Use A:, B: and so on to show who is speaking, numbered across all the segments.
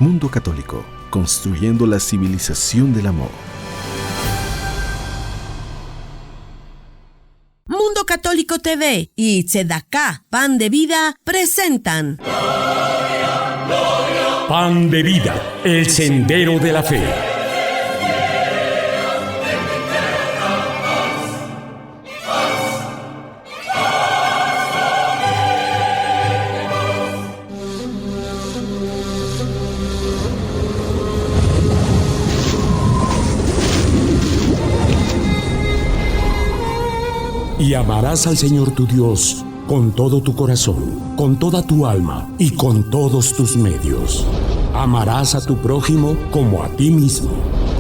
A: Mundo Católico, construyendo la civilización del amor.
B: Mundo Católico TV y Tzedakah, Pan de Vida, presentan
C: Pan de Vida, el sendero de la fe. Y amarás al Señor tu Dios con todo tu corazón, con toda tu alma y con todos tus medios. Amarás a tu prójimo como a ti mismo.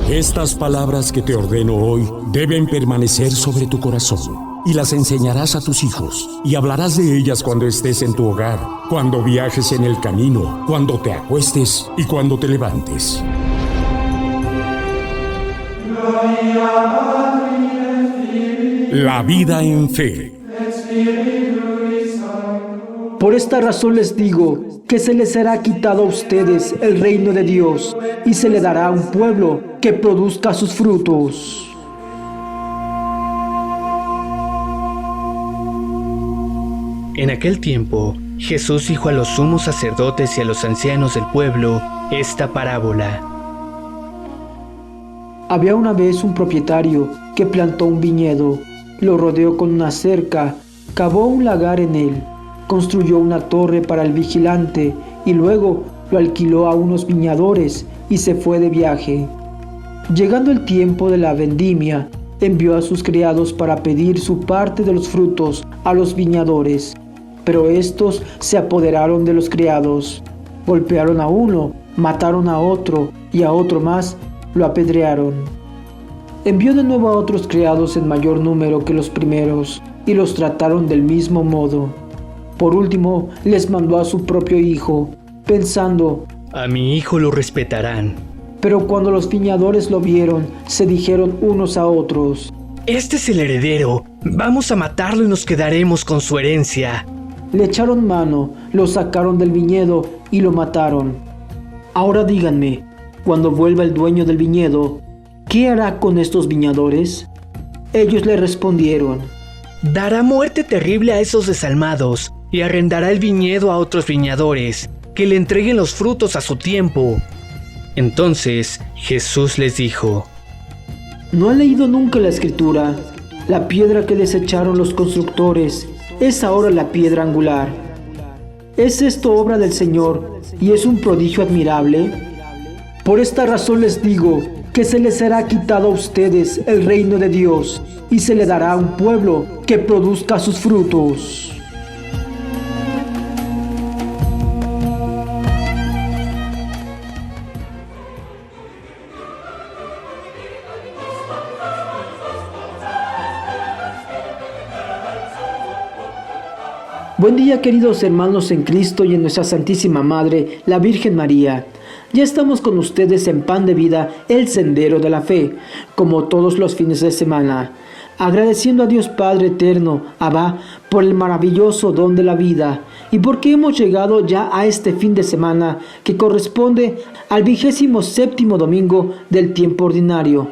C: Estas palabras que te ordeno hoy deben permanecer sobre tu corazón, y las enseñarás a tus hijos, y hablarás de ellas cuando estés en tu hogar, cuando viajes en el camino, cuando te acuestes y cuando te levantes. La vida en fe.
D: Por esta razón les digo que se les será quitado a ustedes el reino de Dios y se le dará a un pueblo que produzca sus frutos.
E: En aquel tiempo, Jesús dijo a los sumos sacerdotes y a los ancianos del pueblo esta parábola.
D: Había una vez un propietario que plantó un viñedo, lo rodeó con una cerca, cavó un lagar en él, construyó una torre para el vigilante y luego lo alquiló a unos viñadores y se fue de viaje. Llegando el tiempo de la vendimia, envió a sus criados para pedir su parte de los frutos a los viñadores, pero estos se apoderaron de los criados, golpearon a uno, mataron a otro y a otro más lo apedrearon. Envió de nuevo a otros criados en mayor número que los primeros, y los trataron del mismo modo. Por último, les mandó a su propio hijo, pensando:
E: a mi hijo lo respetarán.
D: Pero cuando los viñadores lo vieron, se dijeron unos a otros:
E: este es el heredero, vamos a matarlo y nos quedaremos con su herencia.
D: Le echaron mano, lo sacaron del viñedo y lo mataron. Ahora díganme, cuando vuelva el dueño del viñedo, ¿qué hará con estos viñadores? Ellos le respondieron:
E: dará muerte terrible a esos desalmados y arrendará el viñedo a otros viñadores, que le entreguen los frutos a su tiempo. Entonces Jesús les dijo:
D: ¿no han leído nunca la Escritura? La piedra que desecharon los constructores es ahora la piedra angular. ¿Es esto obra del Señor y es un prodigio admirable? Por esta razón les digo que se les será quitado a ustedes el reino de Dios y se le dará a un pueblo que produzca sus frutos. Buen día, queridos hermanos en Cristo y en nuestra Santísima Madre, la Virgen María. Ya estamos con ustedes en Pan de Vida, el sendero de la fe, como todos los fines de semana, agradeciendo a Dios Padre Eterno, Abba, por el maravilloso don de la vida y porque hemos llegado ya a este fin de semana que corresponde al 27º domingo del tiempo ordinario.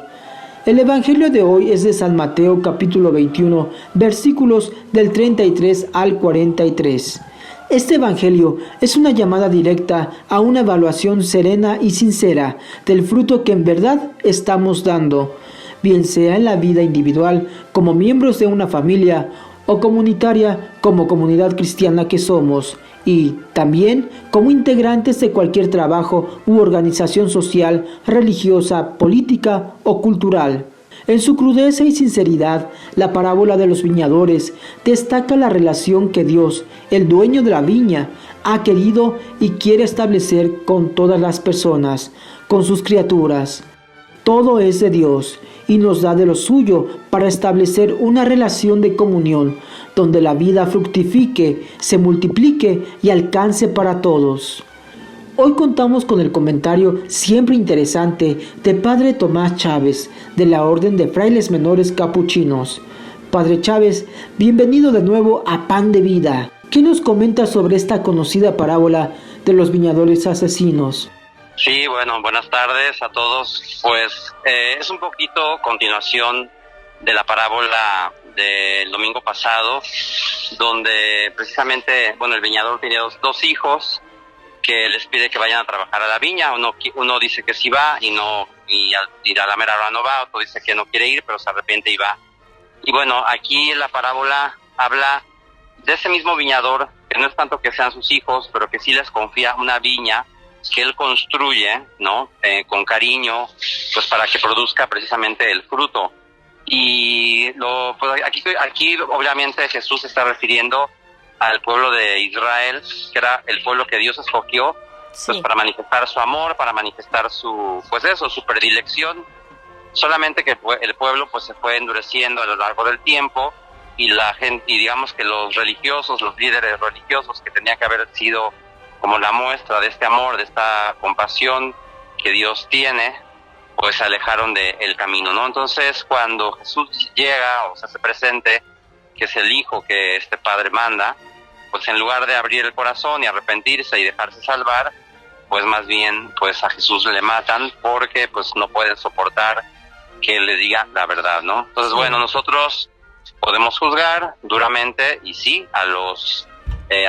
D: El Evangelio de hoy es de San Mateo capítulo 21, versículos del 33 al 43. Este Evangelio es una llamada directa a una evaluación serena y sincera del fruto que en verdad estamos dando, bien sea en la vida individual como miembros de una familia o comunitaria como comunidad cristiana que somos, y también como integrantes de cualquier trabajo u organización social, religiosa, política o cultural. En su crudeza y sinceridad, la parábola de los viñadores destaca la relación que Dios, el dueño de la viña, ha querido y quiere establecer con todas las personas, con sus criaturas. Todo es de Dios y nos da de lo suyo para establecer una relación de comunión donde la vida fructifique, se multiplique y alcance para todos. Hoy contamos con el comentario siempre interesante de Padre Tomás Chávez, de la Orden de Frailes Menores Capuchinos. Padre Chávez, bienvenido de nuevo a Pan de Vida. ¿Qué nos comenta sobre esta conocida parábola de los viñadores asesinos?
F: Sí, bueno, buenas tardes a todos. Pues es un poquito continuación de la parábola del domingo pasado, donde precisamente, bueno, el viñador tiene dos hijos que les pide que vayan a trabajar a la viña. Uno dice que sí va y a la mera hora no va, otro dice que no quiere ir, pero se arrepiente y va. Y bueno, aquí la parábola habla de ese mismo viñador, que no es tanto que sean sus hijos, pero que sí les confía una viña que él construye, ¿no? Con cariño, pues para que produzca precisamente el fruto. Y pues aquí obviamente Jesús se está refiriendo al pueblo de Israel, que era el pueblo que Dios escogió, pues para manifestar su amor, para manifestar su predilección. Solamente que el pueblo pues se fue endureciendo a lo largo del tiempo, y la gente, y digamos que los líderes religiosos que tenían que haber sido como la muestra de este amor, de esta compasión que Dios tiene, pues se alejaron del camino, ¿no? Entonces, cuando Jesús llega o se hace presente, que es el hijo que este padre manda, pues en lugar de abrir el corazón y arrepentirse y dejarse salvar, pues más bien pues a Jesús le matan, porque pues no pueden soportar que le diga la verdad, ¿no? Entonces, bueno, nosotros podemos juzgar duramente, y sí, a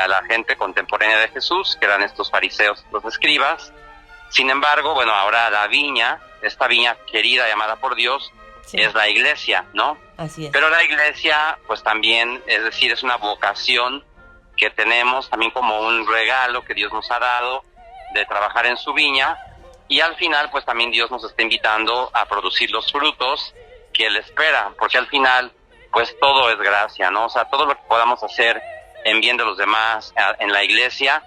F: la gente contemporánea de Jesús, que eran estos fariseos, los escribas. Sin embargo, bueno, ahora la viña, esta viña querida, llamada por Dios, es la iglesia, ¿no?
G: Así es.
F: Pero la iglesia, pues también, es decir, es una vocación que tenemos también como un regalo que Dios nos ha dado de trabajar en su viña, y al final, pues también Dios nos está invitando a producir los frutos que Él espera, porque al final, pues todo es gracia, ¿no? O sea, todo lo que podamos hacer en bien de los demás en la iglesia,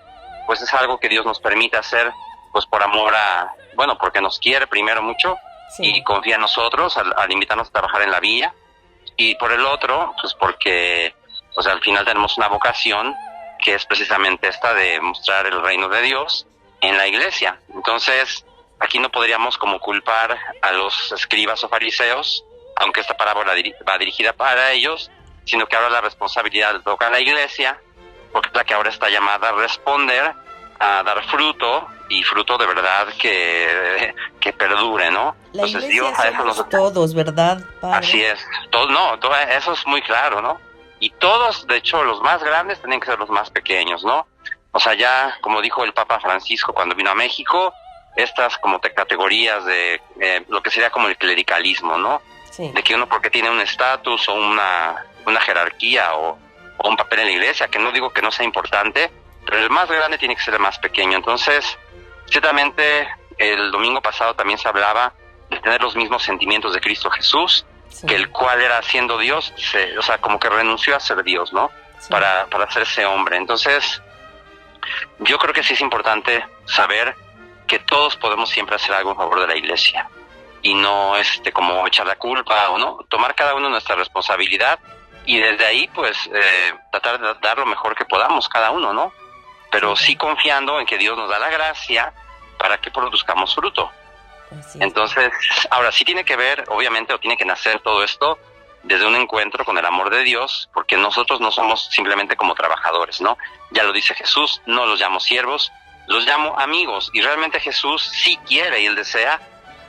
F: pues es algo que Dios nos permite hacer, pues por amor porque nos quiere primero mucho, y confía en nosotros al invitarnos a trabajar en la viña, y por el otro, pues porque pues al final tenemos una vocación que es precisamente esta de mostrar el reino de Dios en la iglesia. Entonces, aquí no podríamos como culpar a los escribas o fariseos, aunque esta parábola va dirigida para ellos, sino que ahora la responsabilidad le toca a la iglesia, porque es la que ahora está llamada a responder, a dar fruto, y fruto de verdad que perdure, ¿no?
G: La
F: Entonces
G: iglesia
F: Dios a eso
G: somos todos, ¿verdad, padre?
F: Así es, todo eso es muy claro, ¿no? Y todos, de hecho, los más grandes tienen que ser los más pequeños, ¿no? O sea, ya, como dijo el Papa Francisco cuando vino a México, estas como categorías de lo que sería como el clericalismo, ¿no?
G: Sí.
F: De que uno, porque tiene un estatus o una jerarquía o un papel en la iglesia, que no digo que no sea importante, pero el más grande tiene que ser el más pequeño. Entonces, ciertamente, el domingo pasado también se hablaba de tener los mismos sentimientos de Cristo Jesús, que el cual era siendo Dios, como que renunció a ser Dios, ¿no? Sí. Para hacerse hombre. Entonces, yo creo que sí es importante saber que todos podemos siempre hacer algo en favor de la iglesia, y no como echar la culpa, o no, tomar cada uno nuestra responsabilidad, y desde ahí pues tratar de dar lo mejor que podamos cada uno, ¿no? Pero sí confiando en que Dios nos da la gracia para que produzcamos fruto. Entonces, ahora sí tiene que ver, obviamente, o tiene que nacer todo esto desde un encuentro con el amor de Dios, porque nosotros no somos simplemente como trabajadores, ¿no? Ya lo dice Jesús, no los llamo siervos, los llamo amigos, y realmente Jesús sí quiere y Él desea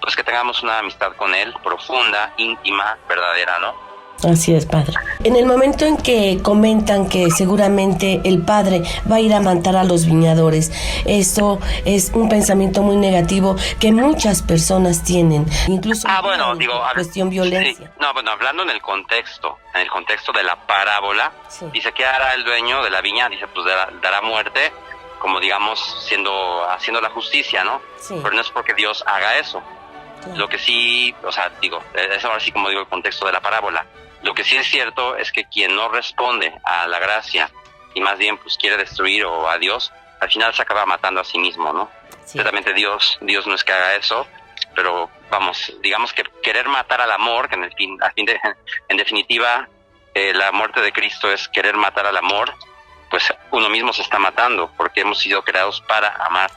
F: pues que tengamos una amistad con Él profunda, íntima, verdadera, ¿no?
G: Así es, padre. En el momento en que comentan que seguramente el padre va a ir a matar a los viñadores, esto es un pensamiento muy negativo que muchas personas tienen, incluso cuestión violencia.
F: Sí. No, bueno, hablando en el contexto de la parábola, dice que hará el dueño de la viña, dice pues dará muerte, como digamos haciendo la justicia, ¿no? Sí. Pero no es porque Dios haga eso. Claro. Lo que sí, es ahora sí como digo el contexto de la parábola. Lo que sí es cierto es que quien no responde a la gracia y más bien pues quiere destruir o a Dios, al final se acaba matando a sí mismo, ¿no? Sí. Ciertamente Dios no es que haga eso, pero digamos que querer matar al amor, que en definitiva la muerte de Cristo es querer matar al amor, pues uno mismo se está matando, porque hemos sido creados para amar.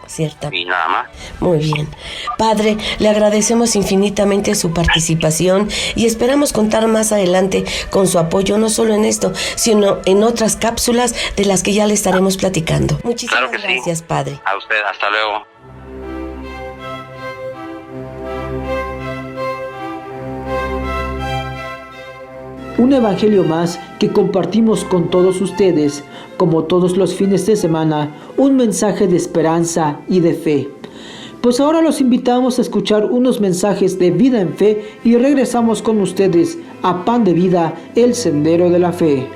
G: Ciertamente.
F: Y nada más.
G: Muy bien. Padre, le agradecemos infinitamente su participación y esperamos contar más adelante con su apoyo, no solo en esto, sino en otras cápsulas de las que ya le estaremos platicando. Muchísimas gracias,
F: sí.
G: Padre.
F: A usted, hasta luego.
D: Un evangelio más que compartimos con todos ustedes, como todos los fines de semana, un mensaje de esperanza y de fe. Pues ahora los invitamos a escuchar unos mensajes de vida en fe y regresamos con ustedes a Pan de Vida, el Sendero de la Fe.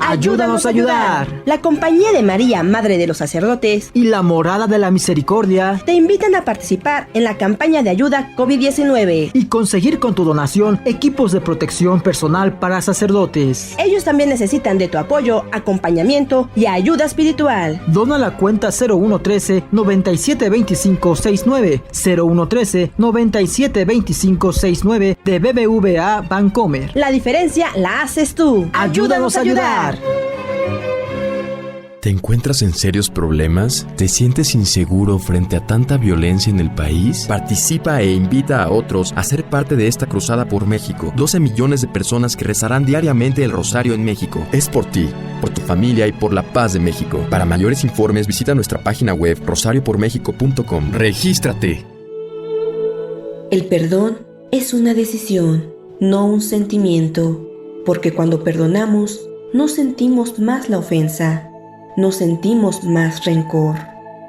H: Ayúdanos a ayudar.
I: La Compañía de María, Madre de los Sacerdotes,
H: Y la Morada de la Misericordia.
I: te invitan a participar en la campaña de ayuda COVID-19.
H: Y conseguir con tu donación equipos de protección personal para sacerdotes.
I: Ellos también necesitan de tu apoyo, acompañamiento y ayuda espiritual.
H: Dona la cuenta 0113-972569, 0113-972569 de BBVA Bancomer.
I: La diferencia la haces tú.
H: Ayúdanos a ayudar.
J: ¿Te encuentras en serios problemas? ¿Te sientes inseguro frente a tanta violencia en el país? Participa e invita a otros a ser parte de esta cruzada por México. 12 millones de personas que rezarán diariamente el rosario en México. Es por ti, por tu familia y por la paz de México. Para mayores informes visita nuestra página web rosariopormexico.com. ¡Regístrate!
K: El perdón es una decisión, no un sentimiento, porque cuando perdonamos, no sentimos más la ofensa, no sentimos más rencor.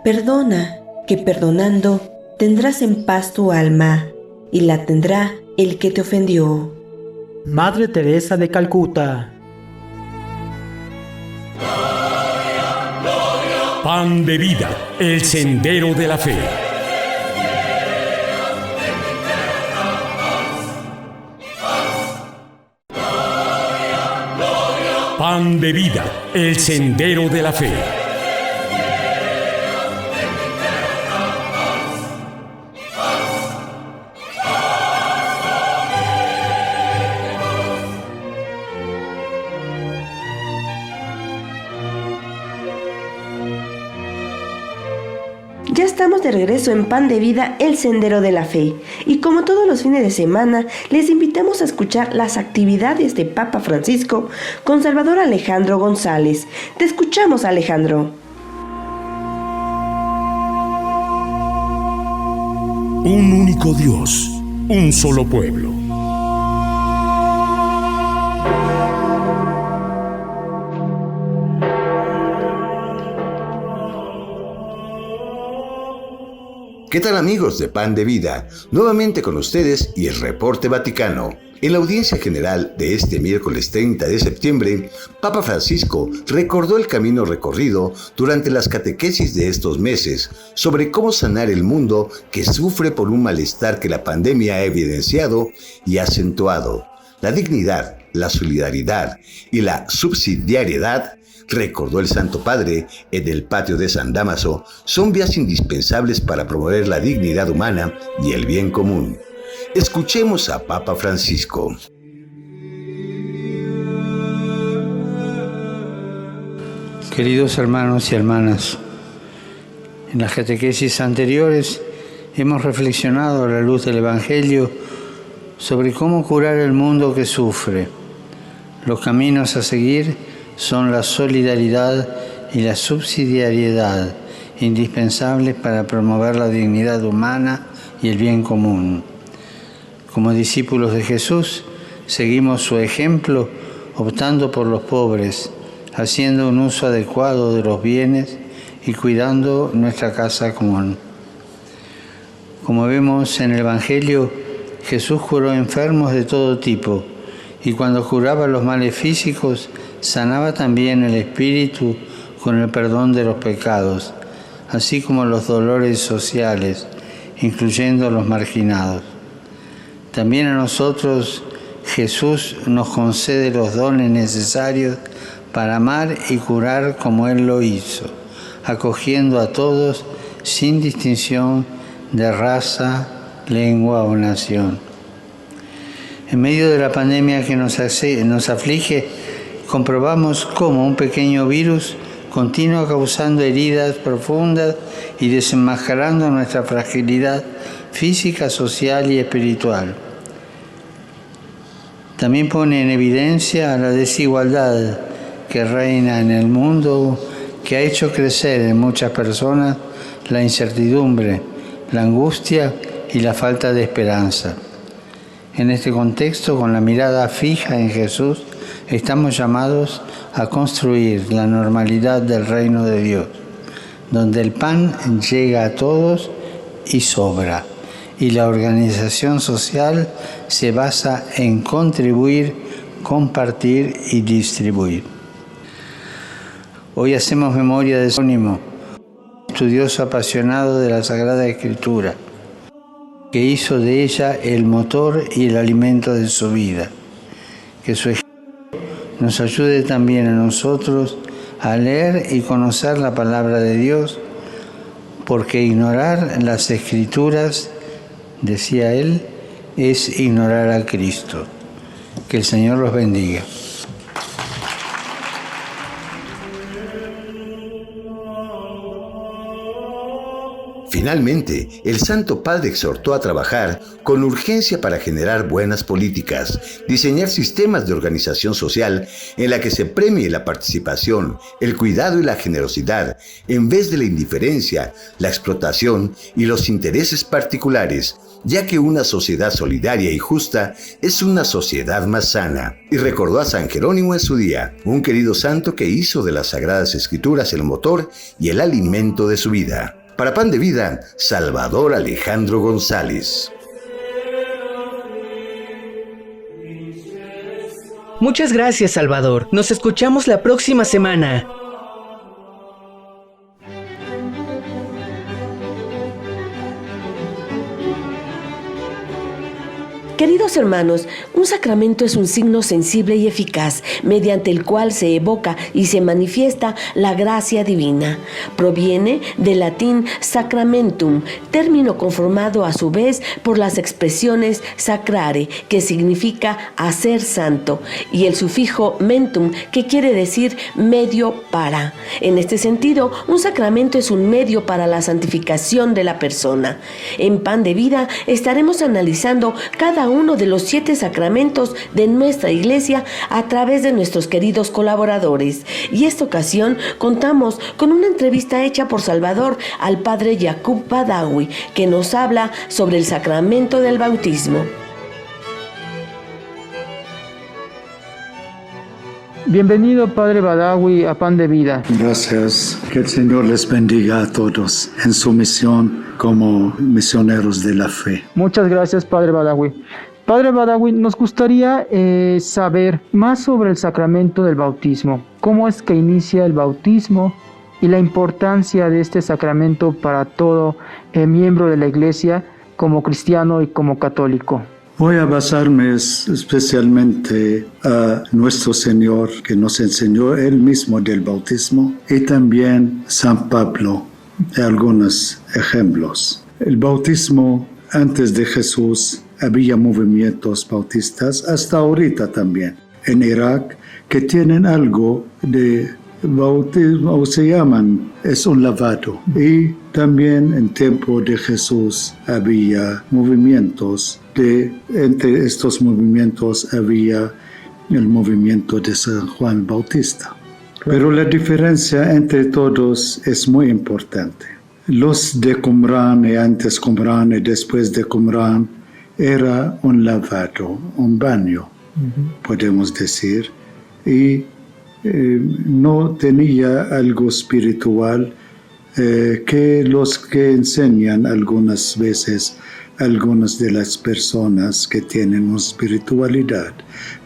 K: Perdona, que perdonando tendrás en paz tu alma, y la tendrá el que te ofendió.
D: Madre Teresa de Calcuta.
C: Pan de Vida, el Sendero de la Fe. Pan de Vida, el Sendero de la Fe.
G: Ya estamos de regreso en Pan de Vida, el Sendero de la Fe. Y como todos los fines de semana, les invitamos a escuchar las actividades de Papa Francisco con Salvador Alejandro González. Te escuchamos, Alejandro.
C: Un único Dios, un solo pueblo.
L: ¿Qué tal, amigos de Pan de Vida? Nuevamente con ustedes y el Reporte Vaticano. En la audiencia general de este miércoles 30 de septiembre, Papa Francisco recordó el camino recorrido durante las catequesis de estos meses sobre cómo sanar el mundo que sufre por un malestar que la pandemia ha evidenciado y acentuado. La dignidad, la solidaridad y la subsidiariedad, recordó el Santo Padre en el patio de San Dámaso, son vías indispensables para promover la dignidad humana y el bien común. Escuchemos a Papa Francisco.
M: Queridos hermanos y hermanas, en las catequesis anteriores hemos reflexionado a la luz del Evangelio sobre cómo curar el mundo que sufre. Los caminos a seguir son la solidaridad y la subsidiariedad, indispensables para promover la dignidad humana y el bien común. Como discípulos de Jesús, seguimos su ejemplo optando por los pobres, haciendo un uso adecuado de los bienes y cuidando nuestra casa común. Como vemos en el Evangelio, Jesús curó enfermos de todo tipo, y cuando curaba los males físicos, sanaba también el espíritu con el perdón de los pecados, así como los dolores sociales, incluyendo a los marginados. También a nosotros Jesús nos concede los dones necesarios para amar y curar como Él lo hizo, acogiendo a todos sin distinción de raza, lengua o nación. En medio de la pandemia que nos aflige, comprobamos cómo un pequeño virus continúa causando heridas profundas y desenmascarando nuestra fragilidad física, social y espiritual. También pone en evidencia la desigualdad que reina en el mundo que ha hecho crecer en muchas personas la incertidumbre, la angustia y la falta de esperanza. En este contexto, con la mirada fija en Jesús, estamos llamados a construir la normalidad del reino de Dios, donde el pan llega a todos y sobra, y la organización social se basa en contribuir, compartir y distribuir. Hoy hacemos memoria de Jerónimo, estudioso apasionado de la Sagrada Escritura, que hizo de ella el motor y el alimento de su vida. Que su ejemplo nos ayude también a nosotros a leer y conocer la palabra de Dios, porque ignorar las Escrituras, decía él, es ignorar a Cristo. Que el Señor los bendiga.
L: Finalmente, el Santo Padre exhortó a trabajar con urgencia para generar buenas políticas, diseñar sistemas de organización social en la que se premie la participación, el cuidado y la generosidad, en vez de la indiferencia, la explotación y los intereses particulares, ya que una sociedad solidaria y justa es una sociedad más sana. Y recordó a San Jerónimo en su día, un querido santo que hizo de las Sagradas Escrituras el motor y el alimento de su vida. Para Pan de Vida, Salvador Alejandro González.
E: Muchas gracias, Salvador. Nos escuchamos la próxima semana.
G: Queridos hermanos, un sacramento es un signo sensible y eficaz mediante el cual se evoca y se manifiesta la gracia divina. Proviene del latín sacramentum, término conformado a su vez por las expresiones sacrare, que significa hacer santo, y el sufijo mentum, que quiere decir medio para. En este sentido, un sacramento es un medio para la santificación de la persona. En Pan de Vida estaremos analizando cada uno de los 7 sacramentos de nuestra Iglesia a través de nuestros queridos colaboradores. Y esta ocasión contamos con una entrevista hecha por Salvador al Padre Yacub Badawi, que nos habla sobre el sacramento del bautismo.
D: Bienvenido, Padre Badawi, a Pan de Vida.
N: Gracias. Que el Señor les bendiga a todos en su misión como misioneros de la fe.
D: Muchas gracias, Padre Badawi. Padre Badawi, nos gustaría saber más sobre el sacramento del bautismo. ¿Cómo es que inicia el bautismo y la importancia de este sacramento para todo miembro de la Iglesia, como cristiano y como católico?
N: Voy a basarme especialmente a nuestro Señor, que nos enseñó Él mismo del bautismo, y también San Pablo, algunos ejemplos. El bautismo antes de Jesús había movimientos bautistas, hasta ahorita también, en Irak, que tienen algo de bautismo, o se llaman, es un lavado. Y también en tiempo de Jesús había movimientos, entre estos movimientos había el movimiento de San Juan Bautista. Pero la diferencia entre todos es muy importante. Los de Qumrán y antes Qumrán y después de Qumrán era un lavado, un baño, podemos decir, y no tenía algo espiritual que los que enseñan algunas veces algunas de las personas que tienen una espiritualidad,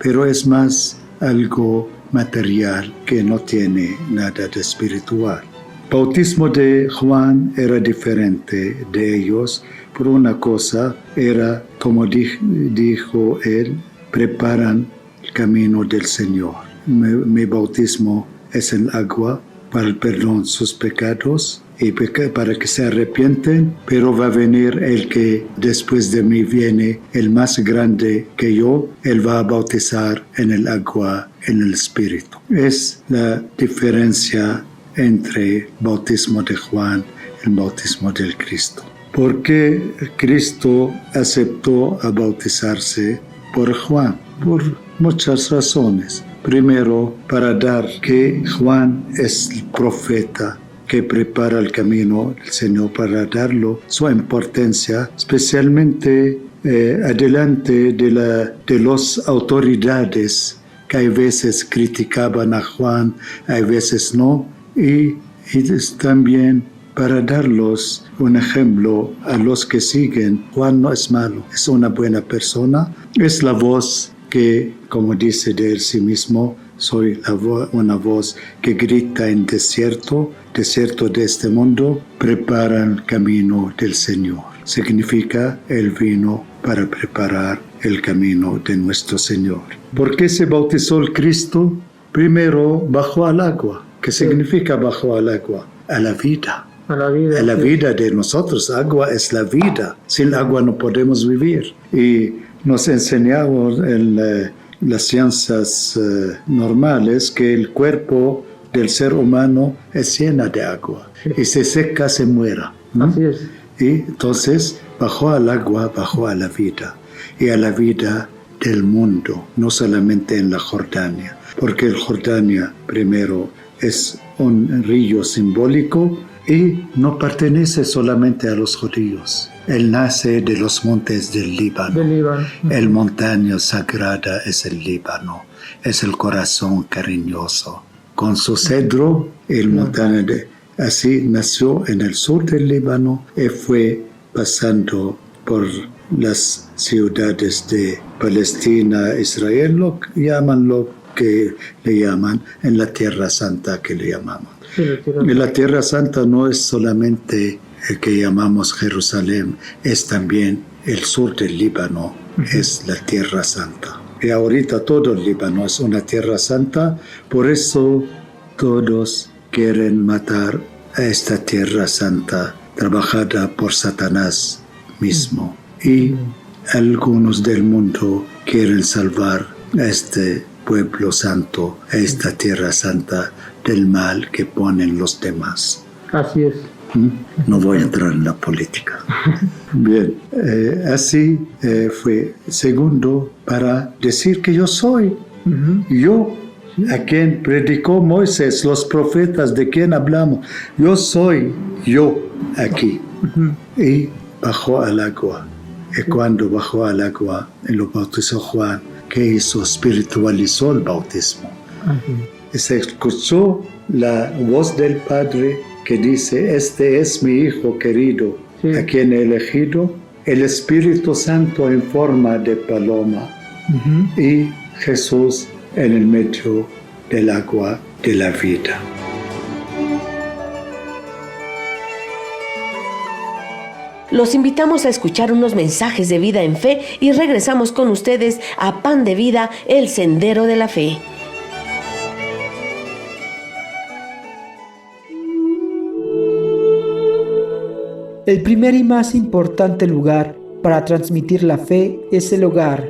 N: pero es más algo material que no tiene nada de espiritual. El bautismo de Juan era diferente de ellos, por una cosa era, como dijo él, preparan el camino del Señor. Mi bautismo es en agua para el perdón de sus pecados y para que se arrepienten, pero va a venir el que después de mí viene, el más grande que yo, él va a bautizar en el agua, en el Espíritu. Es la diferencia entre el bautismo de Juan y el bautismo del Cristo. ¿Por qué Cristo aceptó a bautizarse por Juan? Por muchas razones. primero para dar que Juan es el profeta que prepara el camino del Señor, para darlo su importancia, especialmente adelante de las autoridades que a veces criticaban a Juan, a veces no, y también para darlos un ejemplo a los que siguen. Juan no es malo, es una buena persona, es la voz que, como dice de él sí mismo, soy una voz que grita en desierto de este mundo, prepara el camino del Señor. Significa, él vino para preparar el camino de nuestro Señor. ¿Por qué se bautizó el Cristo? Primero bajó al agua. ¿Qué significa bajó al agua? A la vida. A la vida de nosotros. Agua es la vida. Sin agua no podemos vivir. Y nos enseñamos en las ciencias normales que el cuerpo del ser humano es lleno de agua. Y se seca, se muera.
D: Así es.
N: Y entonces bajó al agua, bajó a la vida. Y a la vida del mundo, no solamente en la Jordania. Porque el Jordania, primero, es un río simbólico y no pertenece solamente a los judíos. Él nace de los montes del Líbano. El montaña sagrada es el Líbano, es el corazón cariñoso. Con su cedro, el montaña así nació en el sur del Líbano y fue pasando por las ciudades de Palestina, Israel, lo que le llaman en la Tierra Santa que le llamamos. Y la Tierra Santa no es solamente el que llamamos Jerusalén, es también el sur del Líbano, es la Tierra Santa. Y ahorita todo el Líbano es una Tierra Santa, por eso todos quieren matar a esta Tierra Santa, trabajada por Satanás mismo. Y algunos del mundo quieren salvar a este pueblo santo, a esta Tierra Santa, del mal que ponen los demás.
D: Así es.
N: No voy a entrar en la política. Bien, así fue. Segundo, para decir que yo soy. Yo, a quien predicó Moisés, los profetas de quien hablamos. Yo soy yo aquí. Y bajó al agua. Y cuando bajó al agua, y lo bautizó Juan, que hizo, espiritualizó el bautismo. Y se escuchó la voz del Padre que dice, este es mi Hijo querido, a quien he elegido, el Espíritu Santo en forma de paloma, y Jesús en el medio del agua de la vida.
G: Los invitamos a escuchar unos mensajes de vida en fe y regresamos con ustedes a Pan de Vida, el Sendero de la Fe.
D: El primer y más importante lugar para transmitir la fe es el hogar,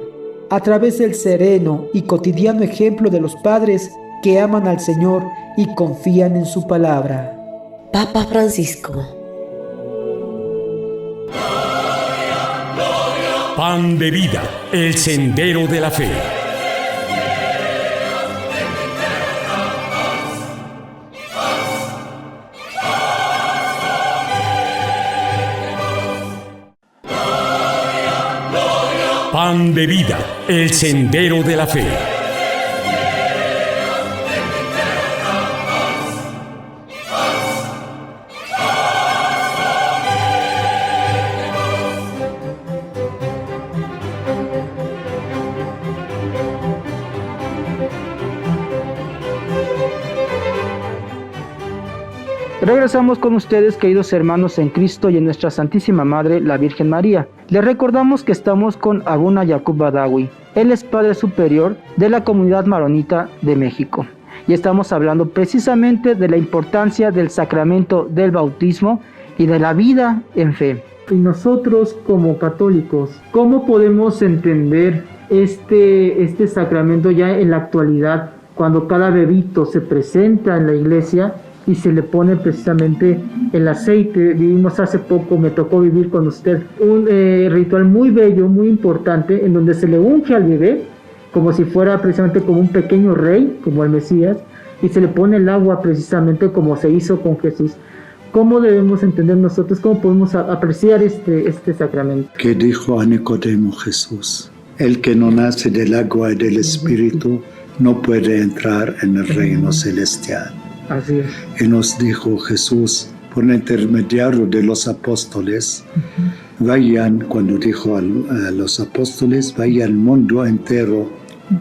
D: a través del sereno y cotidiano ejemplo de los padres que aman al Señor y confían en su palabra.
G: Papa Francisco.
C: Pan de Vida, el Sendero de la Fe. Pan de Vida, el Sendero de la Fe.
H: Regresamos con ustedes, queridos hermanos en Cristo y en nuestra Santísima Madre, la Virgen María. Les recordamos que estamos con Abuna Yakub Badawi. Él es Padre Superior de la Comunidad Maronita de México. Y estamos hablando precisamente de la importancia del sacramento del bautismo y de la vida en fe.
D: Y nosotros como católicos, ¿cómo podemos entender este sacramento ya en la actualidad, cuando cada bebito se presenta en la iglesia y se le pone precisamente el aceite? Vivimos hace poco, me tocó vivir con usted un ritual muy bello, muy importante, en donde se le unge al bebé
H: como si fuera precisamente como un pequeño rey, como el Mesías, y se le pone el agua precisamente como se hizo con Jesús. ¿Cómo debemos entender nosotros, cómo podemos apreciar este sacramento?
N: Que dijo a Nicodemo Jesús: el que no nace del agua y del Espíritu no puede entrar en el reino celestial.
H: Así es.
N: Y nos dijo Jesús, por el intermediario de los apóstoles, vayan, cuando dijo a los apóstoles, vayan al mundo entero,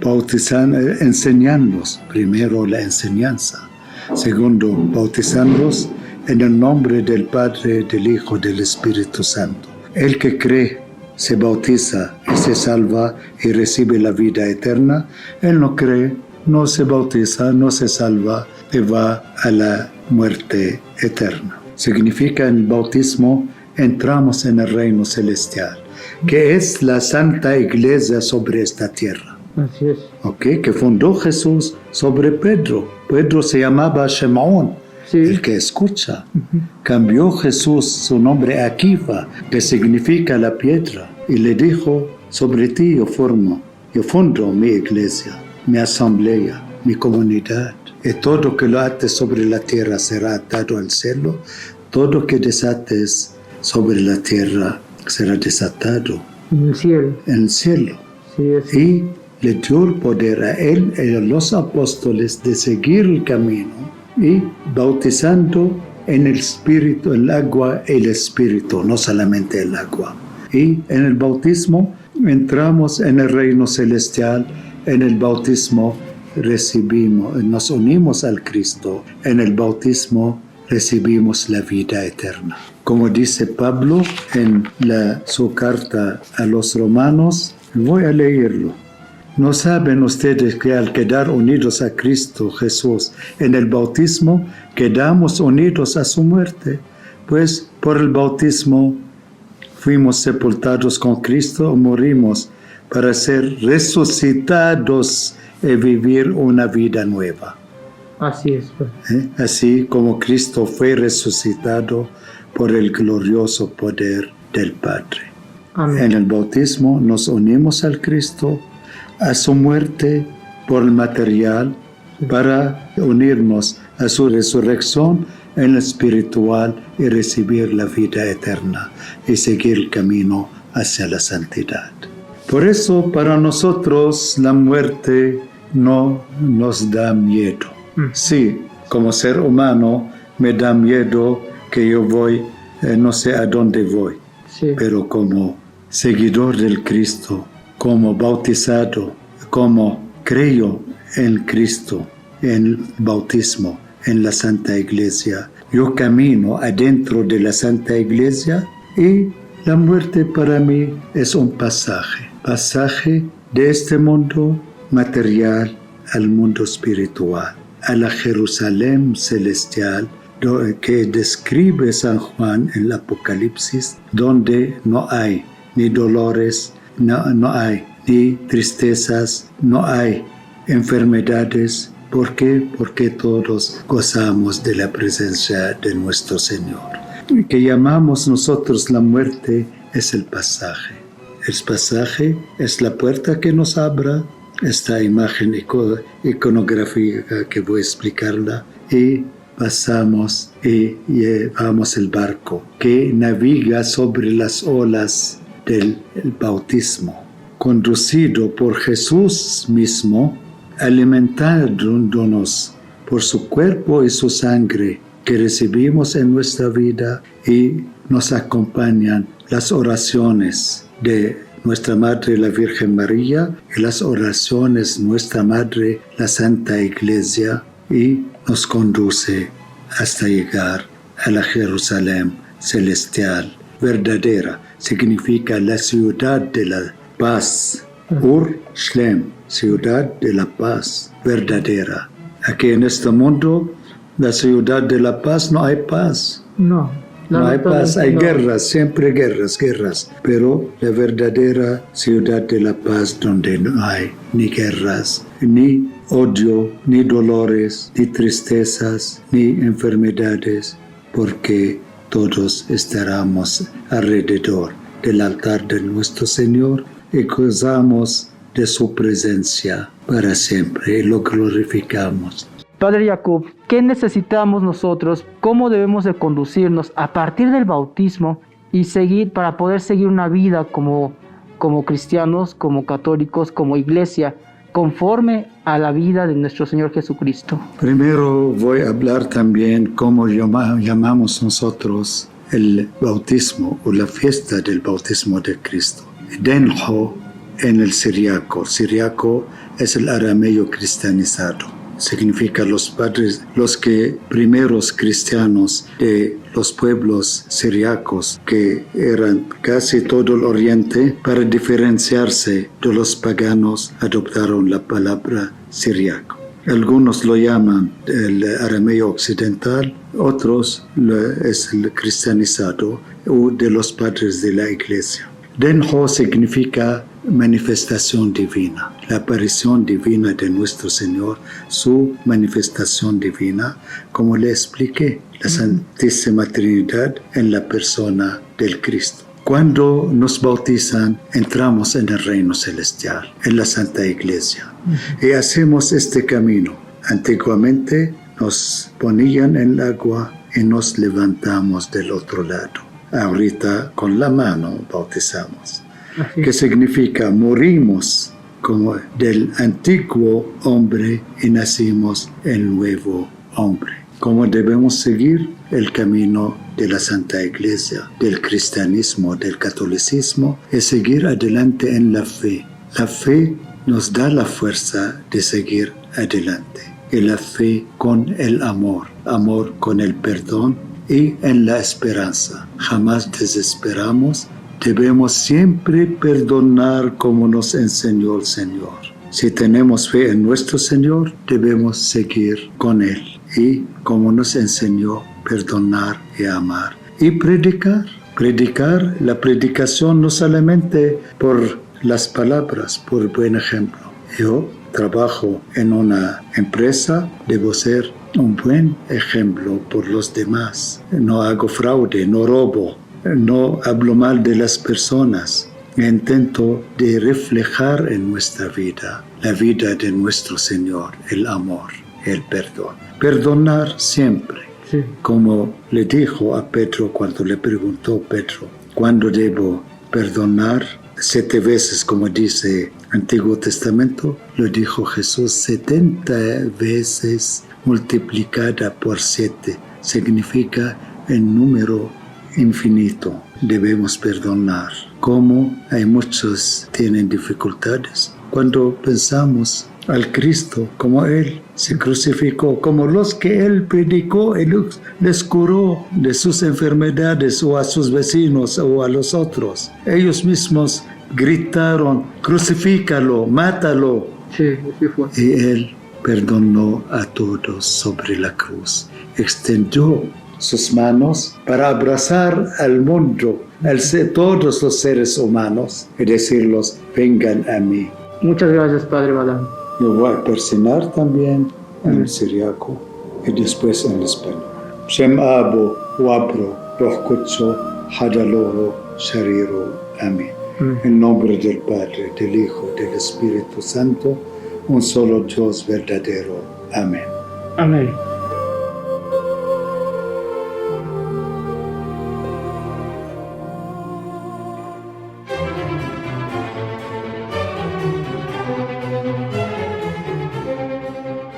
N: bautizando, enseñándolos, primero la enseñanza, segundo, bautizándolos en el nombre del Padre, del Hijo, del Espíritu Santo. El que cree, se bautiza y se salva y recibe la vida eterna. El no cree, no se bautiza, no se salva y va a la muerte eterna. Significa en el bautismo entramos en el reino celestial, que es la Santa Iglesia sobre esta tierra.
H: Así es.
N: Que fundó Jesús sobre Pedro. Pedro se llamaba Shemón, el que escucha. Cambió Jesús su nombre a Kefa, que significa la piedra, y le dijo: sobre ti yo fundo mi iglesia, mi asamblea, mi comunidad. Y todo que lo ates sobre la tierra será atado al cielo, todo que desates sobre la tierra será desatado
H: en el cielo.
N: En el cielo.
H: Sí,
N: y le dio el poder a él y a los apóstoles de seguir el camino y bautizando en el Espíritu, el agua y el Espíritu, no solamente el agua. Y en el bautismo entramos en el reino celestial. En el bautismo recibimos, nos unimos al Cristo. En el bautismo recibimos la vida eterna. Como dice Pablo en su carta a los romanos, voy a leerlo. ¿No saben ustedes que al quedar unidos a Cristo Jesús en el bautismo, quedamos unidos a su muerte? Pues por el bautismo fuimos sepultados con Cristo o morimos para ser resucitados y vivir una vida nueva.
H: Así es.
N: Así como Cristo fue resucitado por el glorioso poder del Padre.
H: Amén.
N: En el bautismo nos unimos al Cristo, a su muerte por el material, para unirnos a su resurrección en el espiritual y recibir la vida eterna y seguir el camino hacia la santidad. Por eso para nosotros la muerte no nos da miedo. Sí, como ser humano me da miedo que yo voy, no sé a dónde voy, pero como seguidor del Cristo, como bautizado, como creo en Cristo, en el bautismo, en la Santa Iglesia. Yo camino adentro de la Santa Iglesia y la muerte para mí es un pasaje de este mundo material al mundo espiritual, a la Jerusalén celestial que describe San Juan en el Apocalipsis, donde no hay ni dolores, no hay ni tristezas, no hay enfermedades. ¿Por qué? Porque todos gozamos de la presencia de nuestro Señor. Que llamamos nosotros la muerte es el pasaje. El pasaje es la puerta que nos abra esta imagen iconográfica que voy a explicarla, y pasamos y llevamos el barco que naviga sobre las olas del bautismo, conducido por Jesús mismo, alimentándonos por su cuerpo y su sangre que recibimos en nuestra vida, y nos acompañan las oraciones de nuestra Madre la Virgen María y las oraciones de nuestra Madre la Santa Iglesia, y nos conduce hasta llegar a la Jerusalén celestial verdadera. Significa la ciudad de la paz. Ur Shlem, ciudad de la paz verdadera. Aquí en este mundo, la ciudad de la paz, no hay paz.
H: No
N: hay paz, hay guerras, siempre guerras. Pero la verdadera ciudad de la paz, donde no hay ni guerras, ni odio, ni dolores, ni tristezas, ni enfermedades, porque todos estaremos alrededor del altar de nuestro Señor y gozamos de su presencia para siempre y lo glorificamos.
H: Padre Jacob, ¿qué necesitamos nosotros? ¿Cómo debemos de conducirnos a partir del bautismo y seguir para poder seguir una vida como cristianos, como católicos, como iglesia, conforme a la vida de nuestro Señor Jesucristo?
N: Primero voy a hablar también cómo llamamos nosotros el bautismo o la fiesta del bautismo de Cristo. Denho en el siriaco. Siriaco es el arameo cristianizado. Significa los primeros cristianos de los pueblos siriacos, que eran casi todo el oriente. Para diferenciarse de los paganos, adoptaron la palabra siriaco. Algunos lo llaman el arameo occidental, otros es el cristianizado o de los padres de la iglesia. Denho significa manifestación divina, la aparición divina de nuestro Señor, su manifestación divina, como le expliqué, la Santísima Trinidad en la persona del Cristo. Cuando nos bautizan, entramos en el reino celestial, en la Santa Iglesia, y hacemos este camino. Antiguamente nos ponían en el agua y nos levantamos del otro lado. Ahorita con la mano bautizamos. ¿Qué significa? Morimos como del antiguo hombre y nacimos el nuevo hombre. ¿Cómo debemos seguir el camino de la Santa Iglesia, del cristianismo, del catolicismo? Es seguir adelante en la fe. La fe nos da la fuerza de seguir adelante. Y la fe con el amor con el perdón y en la esperanza. Jamás desesperamos. Debemos siempre perdonar como nos enseñó el Señor. Si tenemos fe en nuestro Señor, debemos seguir con Él. Y como nos enseñó, perdonar y amar. Y predicar. Predicar, la predicación no solamente por las palabras, por buen ejemplo. Yo trabajo en una empresa, debo ser un buen ejemplo por los demás. No hago fraude, no robo. No hablo mal de las personas. Intento de reflejar en nuestra vida la vida de nuestro Señor, el amor, el perdón. Perdonar siempre. Sí. Como le dijo a Pedro cuando le preguntó Pedro, ¿cuándo debo perdonar? 7 veces, como dice el Antiguo Testamento, lo dijo Jesús, 70 veces multiplicada por 7. Significa el número infinito. Debemos perdonar. Como hay muchos tienen dificultades. Cuando pensamos al Cristo, como Él se crucificó, como los que Él predicó, Él les curó de sus enfermedades o a sus vecinos o a los otros. Ellos mismos gritaron, crucifícalo, mátalo.
H: Sí, así fue.
N: Y Él perdonó a todos sobre la cruz. Extendió sus manos para abrazar al mundo, todos los seres humanos, y decirlos, vengan a mí.
H: Muchas gracias, Padre Badán.
N: Lo voy a persinar también en el siriaco y después en el español. Shem Abu, Wabro, Rohkutso, Hadaloho, Shariro. Amén. En nombre del Padre, del Hijo, del Espíritu Santo, un solo Dios verdadero. Amén.
H: Amén.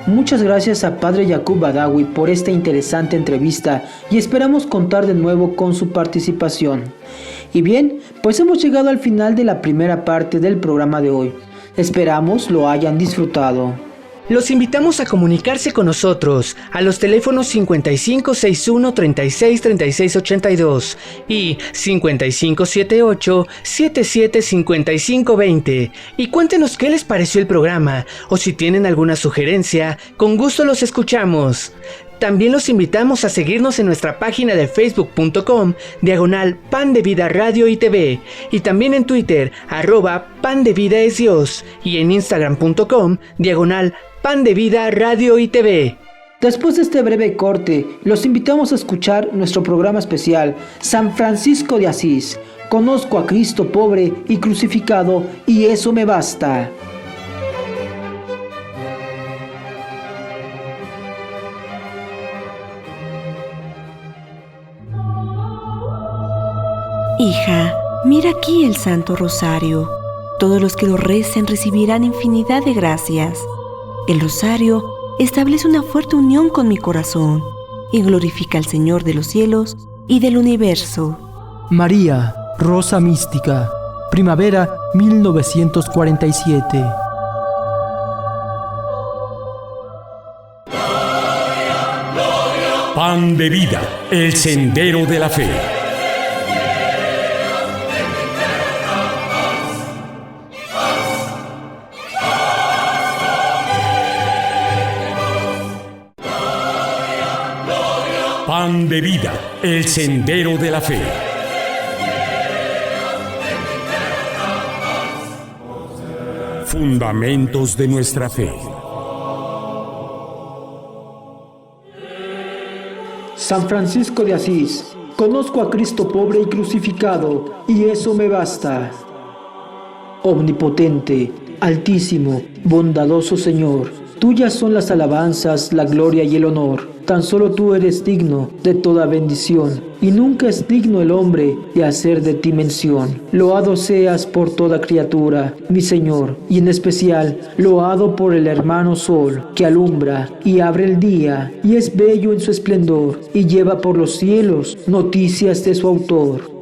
H: Muchas gracias a Padre Jacob Badawi por esta interesante entrevista y esperamos contar de nuevo con su participación. Y bien, pues hemos llegado al final de la primera parte del programa de hoy. Esperamos lo hayan disfrutado.
E: Los invitamos a comunicarse con nosotros a los teléfonos 5561 36 36 82 y 5578 77 55 20 y cuéntenos qué les pareció el programa o si tienen alguna sugerencia, con gusto los escuchamos. También los invitamos a seguirnos en nuestra página de facebook.com/Pan de Vida Radio y TV y también en Twitter @Pan de Vida es Dios y en instagram.com/Pan de Vida Radio y TV.
D: Después de este breve corte, los invitamos a escuchar nuestro programa especial San Francisco de Asís. Conozco a Cristo pobre y crucificado y eso me basta.
K: Hija, mira aquí el Santo Rosario. Todos los que lo recen recibirán infinidad de gracias. El rosario establece una fuerte unión con mi corazón y glorifica al Señor de los cielos y del universo.
H: María, Rosa Mística, primavera 1947.
C: Pan de vida, el sendero de la fe. Pan de vida, el sendero de la fe. Fundamentos de nuestra fe.
D: San Francisco de Asís, conozco a Cristo pobre y crucificado, y eso me basta. Omnipotente, altísimo, bondadoso Señor, tuyas son las alabanzas, la gloria y el honor. Tan solo tú eres digno de toda bendición, y nunca es digno el hombre de hacer de ti mención. Loado seas por toda criatura, mi Señor, y en especial loado por el hermano Sol, que alumbra y abre el día, y es bello en su esplendor, y lleva por los cielos noticias de su autor.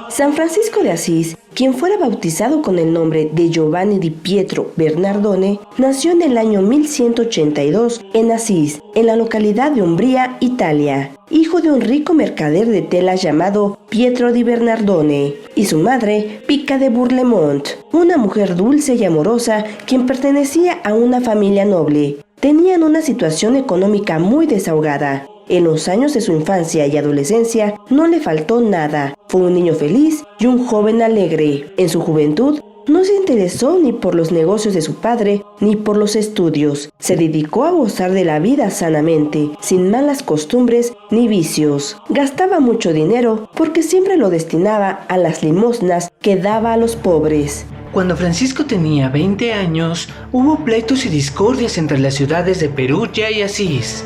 I: San Francisco de Asís, quien fuera bautizado con el nombre de Giovanni di Pietro Bernardone, nació en el año 1182 en Asís, en la localidad de Umbría, Italia, hijo de un rico mercader de telas llamado Pietro di Bernardone, y su madre, Pica de Bourlemont, una mujer dulce y amorosa quien pertenecía a una familia noble. Tenían una situación económica muy desahogada. En los años de su infancia y adolescencia no le faltó nada. Fue un niño feliz y un joven alegre. En su juventud no se interesó ni por los negocios de su padre ni por los estudios. Se dedicó a gozar de la vida sanamente, sin malas costumbres ni vicios. Gastaba mucho dinero porque siempre lo destinaba a las limosnas que daba a los pobres.
E: Cuando Francisco tenía 20 años, hubo pleitos y discordias entre las ciudades de Perugia y Asís.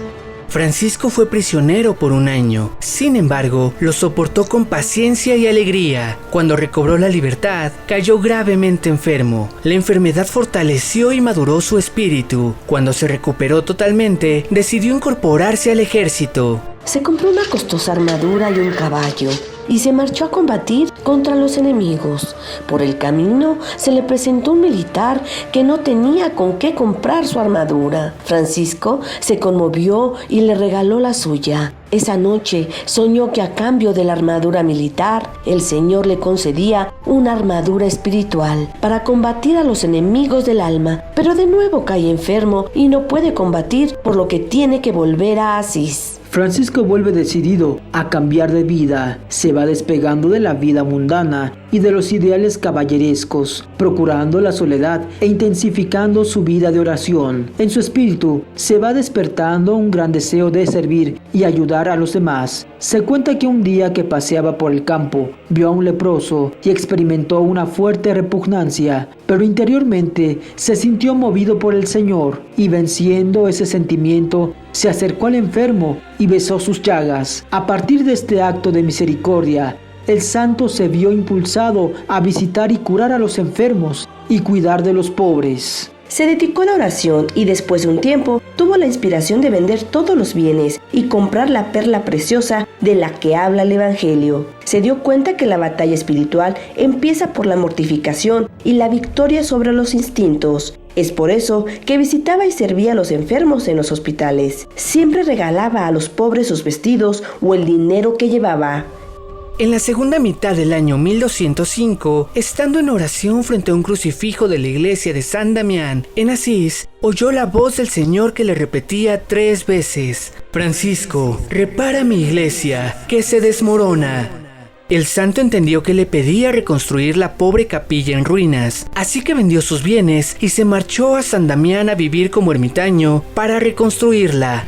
E: Francisco fue prisionero por un año. Sin embargo, lo soportó con paciencia y alegría. Cuando recobró la libertad, cayó gravemente enfermo. La enfermedad fortaleció y maduró su espíritu. Cuando se recuperó totalmente, decidió incorporarse al ejército.
G: Se compró una costosa armadura y un caballo y se marchó a combatir contra los enemigos. Por el camino se le presentó un militar que no tenía con qué comprar su armadura. Francisco se conmovió y le regaló la suya. Esa noche soñó que a cambio de la armadura militar, el Señor le concedía una armadura espiritual para combatir a los enemigos del alma, pero de nuevo cae enfermo y no puede combatir, por lo que tiene que volver a Asís.
D: Francisco vuelve decidido a cambiar de vida, se va despegando de la vida mundana y de los ideales caballerescos, procurando la soledad e intensificando su vida de oración. En su espíritu se va despertando un gran deseo de servir y ayudar a los demás. Se cuenta que un día que paseaba por el campo, vio a un leproso y experimentó una fuerte repugnancia, pero interiormente se sintió movido por el Señor y venciendo ese sentimiento, se acercó al enfermo y besó sus llagas. A partir de este acto de misericordia, el santo se vio impulsado a visitar y curar a los enfermos y cuidar de los pobres.
I: Se dedicó a la oración y después de un tiempo tuvo la inspiración de vender todos los bienes y comprar la perla preciosa de la que habla el Evangelio. Se dio cuenta que la batalla espiritual empieza por la mortificación y la victoria sobre los instintos. Es por eso que visitaba y servía a los enfermos en los hospitales. Siempre regalaba a los pobres sus vestidos o el dinero que llevaba.
E: En la segunda mitad del año 1205, estando en oración frente a un crucifijo de la iglesia de San Damián, en Asís, oyó la voz del Señor que le repetía 3 veces: Francisco, repara mi iglesia, que se desmorona. El santo entendió que le pedía reconstruir la pobre capilla en ruinas, así que vendió sus bienes y se marchó a San Damián a vivir como ermitaño para reconstruirla.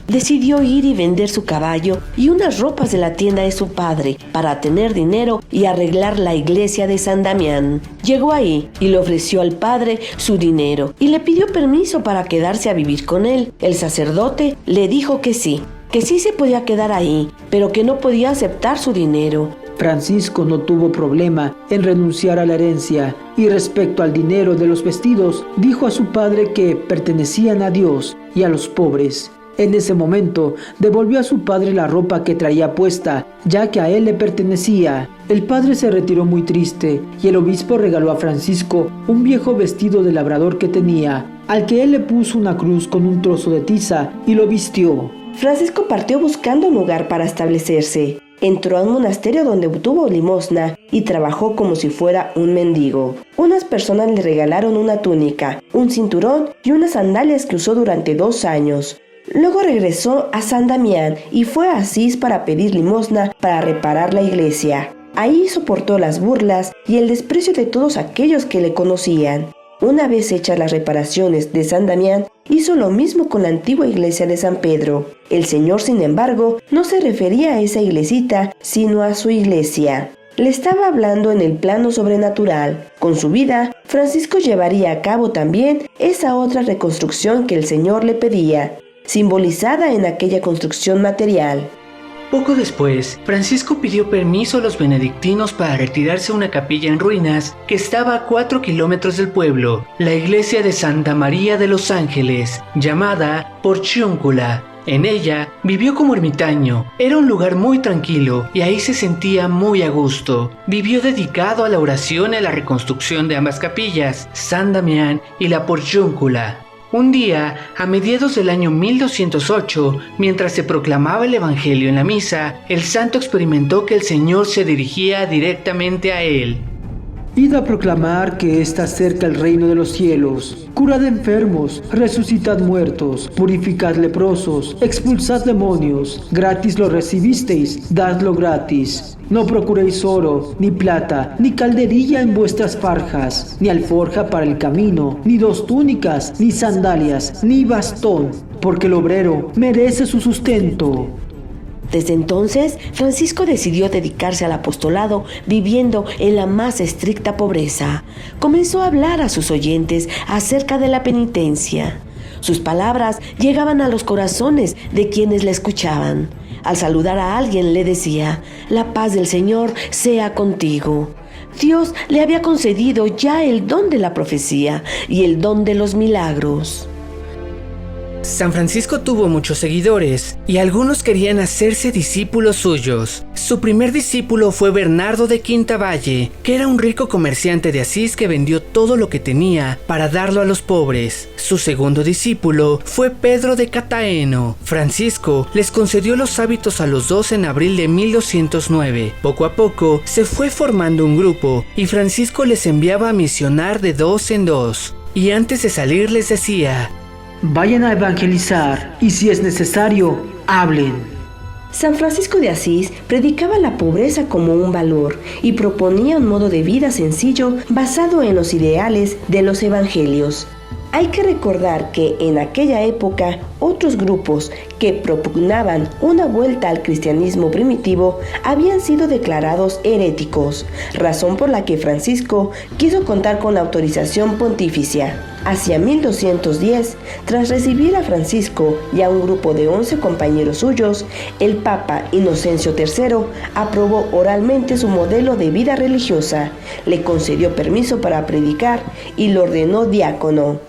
G: Decidió ir y vender su caballo y unas ropas de la tienda de su padre para tener dinero y arreglar la iglesia de San Damián. Llegó ahí y le ofreció al padre su dinero y le pidió permiso para quedarse a vivir con él. El sacerdote le dijo que sí. que sí se podía quedar ahí, pero que no podía aceptar su dinero.
D: Francisco no tuvo problema en renunciar a la herencia y respecto al dinero de los vestidos, dijo a su padre que pertenecían a Dios y a los pobres. En ese momento, devolvió a su padre la ropa que traía puesta, ya que a él le pertenecía. El padre se retiró muy triste y el obispo regaló a Francisco un viejo vestido de labrador que tenía, al que él le puso una cruz con un trozo de tiza y lo vistió.
I: Francisco partió buscando un lugar para establecerse. Entró a un monasterio donde obtuvo limosna y trabajó como si fuera un mendigo. Unas personas le regalaron una túnica, un cinturón y unas sandalias que usó durante 2 años. Luego regresó a San Damián y fue a Asís para pedir limosna para reparar la iglesia. Ahí soportó las burlas y el desprecio de todos aquellos que le conocían. Una vez hechas las reparaciones de San Damián, hizo lo mismo con la antigua iglesia de San Pedro. El Señor, sin embargo, no se refería a esa iglesita, sino a su iglesia. Le estaba hablando en el plano sobrenatural. Con su vida, Francisco llevaría a cabo también esa otra reconstrucción que el Señor le pedía, simbolizada en aquella construcción material.
E: Poco después, Francisco pidió permiso a los benedictinos para retirarse a una capilla en ruinas que estaba a 4 kilómetros del pueblo, la iglesia de Santa María de los Ángeles, llamada Porciúncula. En ella vivió como ermitaño. Era un lugar muy tranquilo y ahí se sentía muy a gusto. Vivió dedicado a la oración y a la reconstrucción de ambas capillas, San Damián y la Porciúncula. Un día, a mediados del año 1208, mientras se proclamaba el Evangelio en la misa, el santo experimentó que el Señor se dirigía directamente a él.
D: Id a proclamar que está cerca el reino de los cielos. Curad enfermos, resucitad muertos, purificad leprosos, expulsad demonios. Gratis lo recibisteis, dadlo gratis. No procuréis oro, ni plata, ni calderilla en vuestras farjas, ni alforja para el camino, ni 2 túnicas, ni sandalias, ni bastón, porque el obrero merece su sustento.
G: Desde entonces, Francisco decidió dedicarse al apostolado viviendo en la más estricta pobreza. Comenzó a hablar a sus oyentes acerca de la penitencia. Sus palabras llegaban a los corazones de quienes le escuchaban. Al saludar a alguien le decía: «La paz del Señor sea contigo». Dios le había concedido ya el don de la profecía y el don de los milagros.
E: San Francisco tuvo muchos seguidores y algunos querían hacerse discípulos suyos. Su primer discípulo fue Bernardo de Quintavalle, que era un rico comerciante de Asís que vendió todo lo que tenía para darlo a los pobres. Su segundo discípulo fue Pedro de Cataeno. Francisco les concedió los hábitos a los 2 en abril de 1209. Poco a poco se fue formando un grupo y Francisco les enviaba a misionar de 2 en 2. Y antes de salir les decía:
D: vayan a evangelizar y si es necesario, hablen.
I: San Francisco de Asís predicaba la pobreza como un valor y proponía un modo de vida sencillo basado en los ideales de los evangelios. Hay que recordar que en aquella época otros grupos que propugnaban una vuelta al cristianismo primitivo habían sido declarados heréticos, razón por la que Francisco quiso contar con la autorización pontificia. Hacia 1210, tras recibir a Francisco y a un grupo de 11 compañeros suyos, el Papa Inocencio III aprobó oralmente su modelo de vida religiosa, le concedió permiso para predicar y lo ordenó diácono.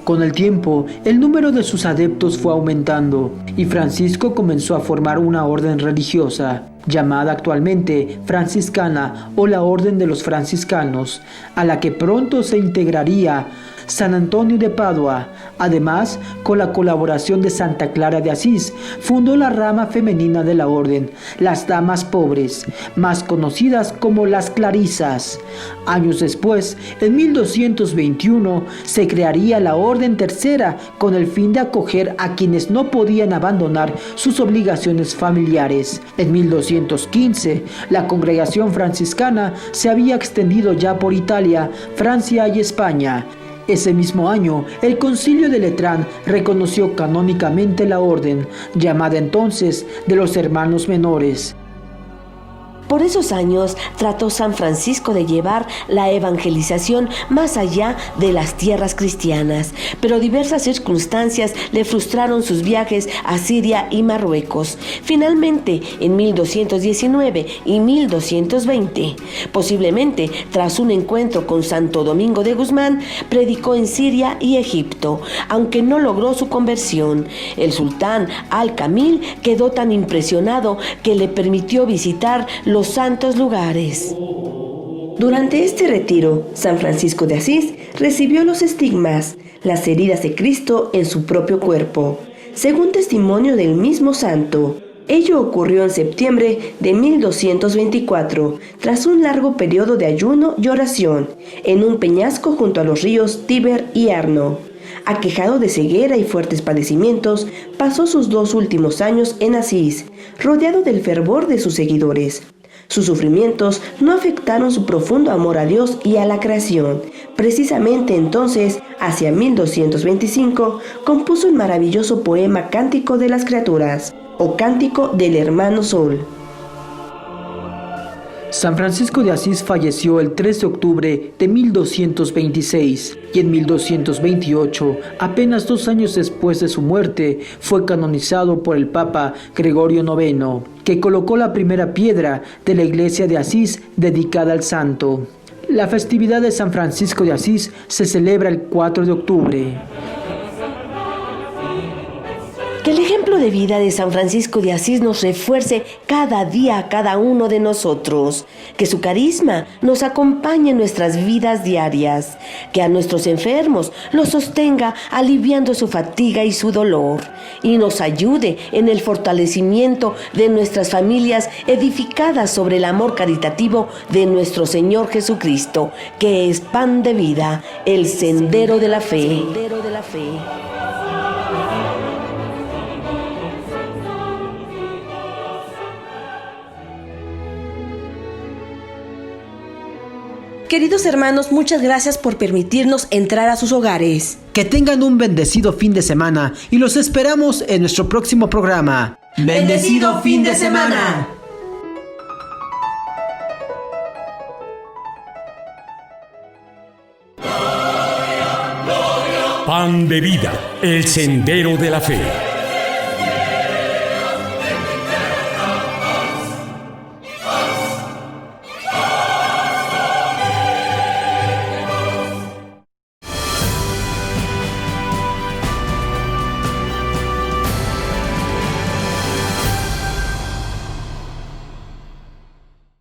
D: Con el tiempo, el número de sus adeptos fue aumentando y Francisco comenzó a formar una orden religiosa, llamada actualmente franciscana o la Orden de los Franciscanos, a la que pronto se integraría San Antonio de Padua. Además, con la colaboración de Santa Clara de Asís, fundó la rama femenina de la orden, las Damas Pobres, más conocidas como las Clarisas. Años después, en 1221, se crearía la Orden Tercera con el fin de acoger a quienes no podían abandonar sus obligaciones familiares. En 1215, la congregación franciscana se había extendido ya por Italia, Francia y España. Ese mismo año, el Concilio de Letrán reconoció canónicamente la orden, llamada entonces de los Hermanos Menores.
G: Por esos años trató San Francisco de llevar la evangelización más allá de las tierras cristianas, pero diversas circunstancias le frustraron sus viajes a Siria y Marruecos. Finalmente, en 1219 y 1220, posiblemente tras un encuentro con Santo Domingo de Guzmán, predicó en Siria y Egipto, aunque no logró su conversión. El sultán Al-Kamil quedó tan impresionado que le permitió visitar los santos lugares.
I: Durante este retiro, San Francisco de Asís recibió los estigmas, las heridas de Cristo en su propio cuerpo, según testimonio del mismo santo. Ello ocurrió en septiembre de 1224, tras un largo periodo de ayuno y oración, en un peñasco junto a los ríos Tíber y Arno. Aquejado de ceguera y fuertes padecimientos, pasó sus 2 últimos años en Asís, rodeado del fervor de sus seguidores. Sus sufrimientos no afectaron su profundo amor a Dios y a la creación. Precisamente entonces, hacia 1225, compuso el maravilloso poema Cántico de las Criaturas, o Cántico del Hermano Sol.
D: San Francisco de Asís falleció el 3 de octubre de 1226 y en 1228, apenas 2 años después de su muerte, fue canonizado por el Papa Gregorio IX, que colocó la primera piedra de la iglesia de Asís dedicada al santo. La festividad de San Francisco de Asís se celebra el 4 de octubre.
G: Que el ejemplo de vida de San Francisco de Asís nos refuerce cada día a cada uno de nosotros. Que su carisma nos acompañe en nuestras vidas diarias. Que a nuestros enfermos los sostenga aliviando su fatiga y su dolor. Y nos ayude en el fortalecimiento de nuestras familias edificadas sobre el amor caritativo de nuestro Señor Jesucristo, que es pan de vida, el sendero de la fe.
I: Queridos hermanos, muchas gracias por permitirnos entrar a sus hogares.
D: Que tengan un bendecido fin de semana y los esperamos en nuestro próximo programa.
I: ¡Bendecido fin de semana!
C: Pan de vida, el sendero de la fe.